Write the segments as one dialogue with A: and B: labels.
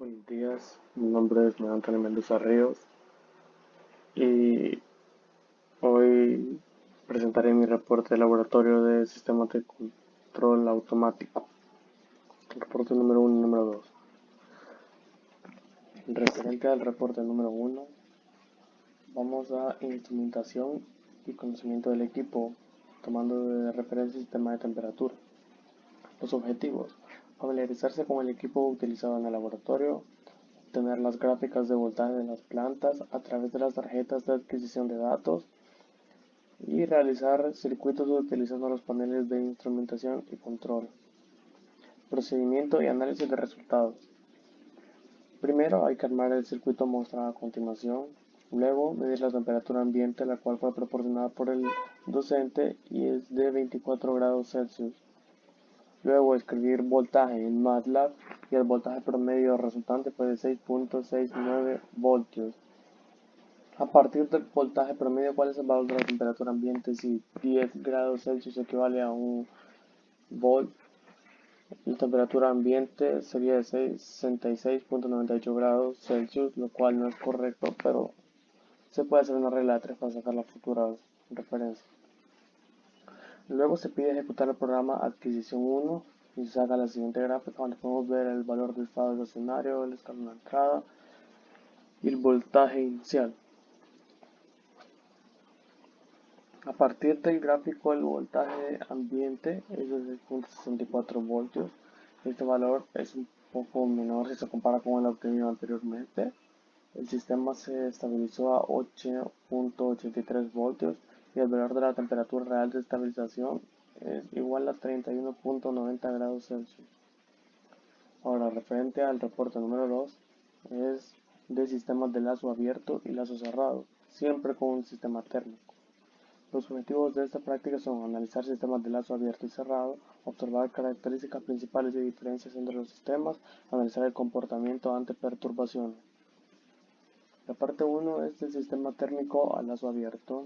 A: Buenos días, mi nombre es Miguel Antonio Mendoza Ríos y hoy presentaré mi reporte de laboratorio de sistemas de control automático. Reporte número 1 y número 2. Referente al reporte número 1, vamos a instrumentación y conocimiento del equipo, tomando de referencia el sistema de temperatura. Los objetivos: familiarizarse con el equipo utilizado en el laboratorio, tener las gráficas de voltaje de las plantas a través de las tarjetas de adquisición de datos y realizar circuitos utilizando los paneles de instrumentación y control. Procedimiento y análisis de resultados. Primero hay que armar el circuito mostrado a continuación. Luego medir la temperatura ambiente, la cual fue proporcionada por el docente y es de 24 grados Celsius. Luego escribir voltaje en MATLAB y el voltaje promedio resultante fue de 6.69 voltios. A partir del voltaje promedio, ¿cuál es el valor de la temperatura ambiente? Si 10 grados Celsius equivale a 1 volt, la temperatura ambiente sería de 66.98 grados Celsius, lo cual no es correcto, pero se puede hacer una regla de 3 para sacar las futuras referencias. Luego se pide ejecutar el programa adquisición 1 y se saca la siguiente gráfica donde podemos ver el valor del estado estacionario, el escalón de entrada y el voltaje inicial. A partir del gráfico, el voltaje ambiente es de 6.64 voltios. Este valor es un poco menor si se compara con el obtenido anteriormente. El sistema se estabilizó a 8.83 voltios y el valor de la temperatura real de estabilización es igual a 31.90 grados Celsius. Ahora, referente al reporte número 2, es de sistemas de lazo abierto y lazo cerrado, siempre con un sistema térmico. Los objetivos de esta práctica son analizar sistemas de lazo abierto y cerrado, observar características principales y diferencias entre los sistemas, analizar el comportamiento ante perturbaciones. La parte 1 es del sistema térmico a lazo abierto,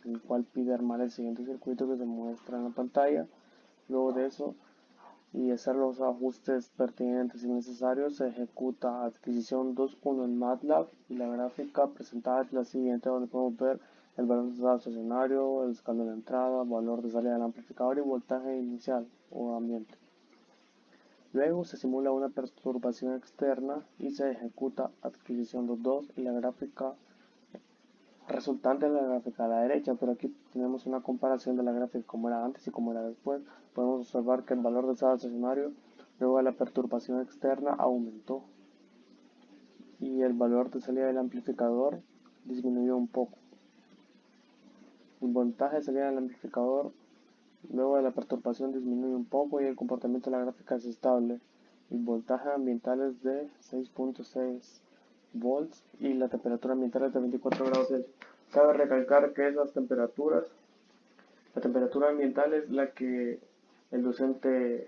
A: el cual pide armar el siguiente circuito que se muestra en la pantalla. Luego de eso, y hacer los ajustes pertinentes y necesarios, se ejecuta adquisición 2.1 en MATLAB y la gráfica presentada es la siguiente, donde podemos ver el valor de estado estacionario, el escalón de entrada, valor de salida del amplificador y voltaje inicial o ambiente. Luego se simula una perturbación externa y se ejecuta adquisición 2.2 y la gráfica resultante de la gráfica a la derecha, pero aquí tenemos una comparación de la gráfica como era antes y como era después. Podemos observar que el valor de estado estacionario luego de la perturbación externa aumentó y el valor de salida del amplificador disminuyó un poco. El voltaje de salida del amplificador luego de la perturbación disminuye un poco y el comportamiento de la gráfica es estable. El voltaje ambiental es de 6.6 volts y la temperatura ambiental es de 24 grados Celsius. Cabe recalcar que esas temperaturas, la temperatura ambiental es la que el docente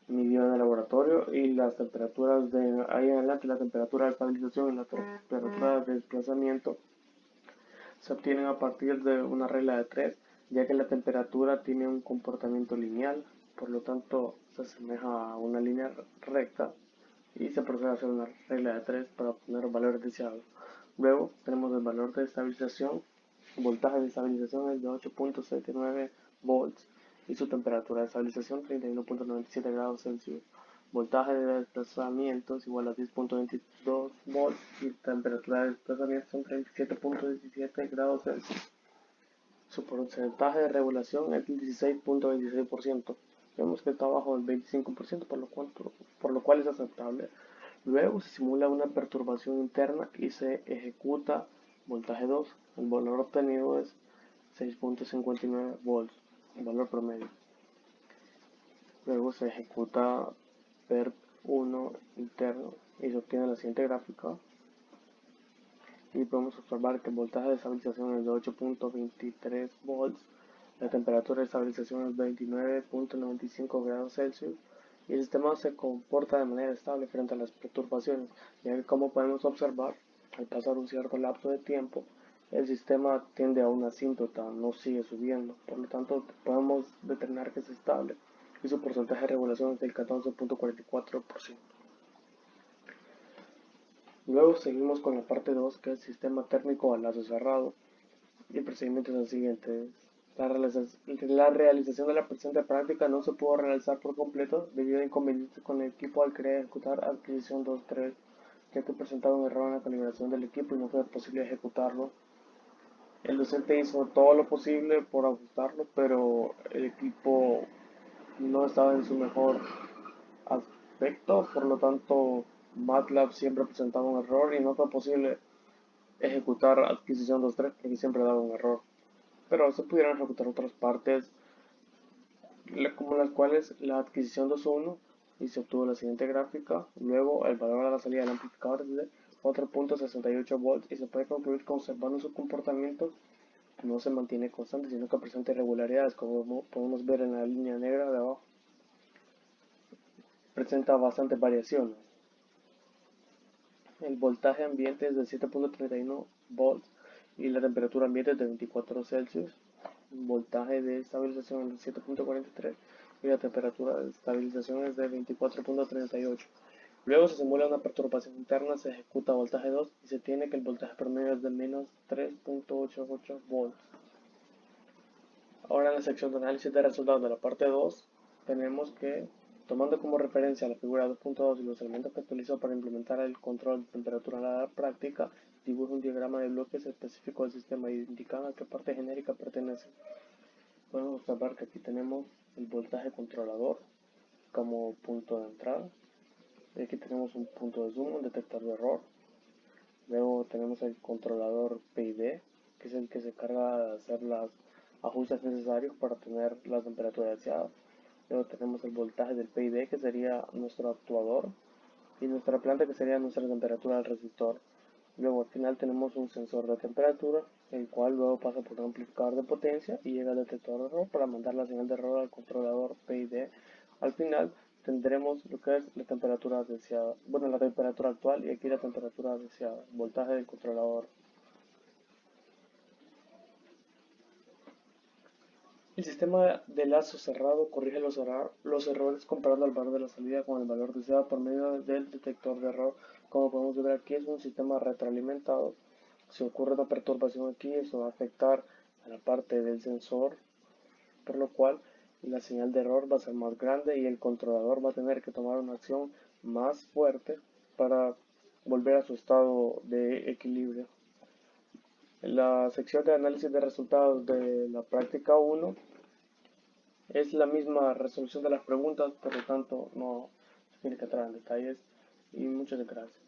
A: midió en el laboratorio y las temperaturas de ahí en adelante, la temperatura de estabilización y la temperatura de desplazamiento se obtienen a partir de una regla de 3, ya que la temperatura tiene un comportamiento lineal, por lo tanto se asemeja a una línea recta y se procede a hacer una regla de 3 para obtener valores deseados. Luego tenemos el valor de estabilización, el voltaje de estabilización es de 8.79 volts y su temperatura de estabilización 31.97 grados Celsius. Voltaje de desplazamiento es igual a 10.22 volts y temperatura de desplazamiento son 37.17 grados Celsius. Su porcentaje de regulación es el 16.26%. Vemos que está bajo el 25%, por lo cual es aceptable. Luego se simula una perturbación interna y se ejecuta voltaje 2. El valor obtenido es 6.59 volts, el valor promedio. Luego se ejecuta PERT 1 interno y se obtiene la siguiente gráfica. Y podemos observar que el voltaje de estabilización es de 8.23 volts, la temperatura de estabilización es 29.95 grados Celsius y el sistema se comporta de manera estable frente a las perturbaciones, ya que como podemos observar, al pasar un cierto lapso de tiempo, el sistema tiende a una asíntota, no sigue subiendo, por lo tanto podemos determinar que es estable y su porcentaje de regulación es del 14.44%. Luego seguimos con la parte 2, que es sistema térmico a lazo cerrado. Y el procedimiento es el siguiente. La realización de la presente práctica no se pudo realizar por completo debido a inconvenientes con el equipo al querer ejecutar adquisición 2.3, ya que presentaba un error en la calibración del equipo y no fue posible ejecutarlo. El docente hizo todo lo posible por ajustarlo, pero el equipo no estaba en su mejor aspecto, por lo tanto MATLAB siempre presentaba un error y no fue posible ejecutar adquisición 2.3 porque siempre daba un error. Pero se pudieron ejecutar otras partes, como las cuales la adquisición 2.1 y se obtuvo la siguiente gráfica. Luego el valor a la salida del amplificador es de 4.68 volts y se puede concluir que observando su comportamiento no se mantiene constante, sino que presenta irregularidades, como podemos ver en la línea negra de abajo. Presenta bastantes variaciones. El voltaje ambiente es de 7.31 volts y la temperatura ambiente es de 24 Celsius. El voltaje de estabilización es de 7.43 y la temperatura de estabilización es de 24.38. Luego se simula una perturbación interna, se ejecuta voltaje 2 y se tiene que el voltaje promedio es de menos 3.88 volts. Ahora en la sección de análisis de resultados de la parte 2 tenemos que, tomando como referencia la figura 2.2 y los elementos que utilizó para implementar el control de temperatura en la práctica, dibuja un diagrama de bloques específico del sistema indicando a qué parte genérica pertenece. Podemos observar que aquí tenemos el voltaje controlador como punto de entrada. Y aquí tenemos un punto de zoom, un detector de error. Luego tenemos el controlador PID, que es el que se encarga de hacer los ajustes necesarios para tener la temperatura deseada. Luego tenemos el voltaje del PID, que sería nuestro actuador, y nuestra planta, que sería nuestra temperatura del resistor. Luego al final tenemos un sensor de temperatura, el cual luego pasa por un amplificador de potencia y llega al detector de error para mandar la señal de error al controlador PID. Al final tendremos lo que es la temperatura deseada, bueno, la temperatura actual y aquí la temperatura deseada, voltaje del controlador. El sistema de lazo cerrado corrige los errores comparando el valor de la salida con el valor deseado por medio del detector de error. Como podemos ver aquí es un sistema retroalimentado. Si ocurre una perturbación aquí, eso va a afectar a la parte del sensor, por lo cual la señal de error va a ser más grande y el controlador va a tener que tomar una acción más fuerte para volver a su estado de equilibrio. En la sección de análisis de resultados de la práctica 1 es la misma resolución de las preguntas, por lo tanto no se tiene que entrar en detalles y muchas gracias.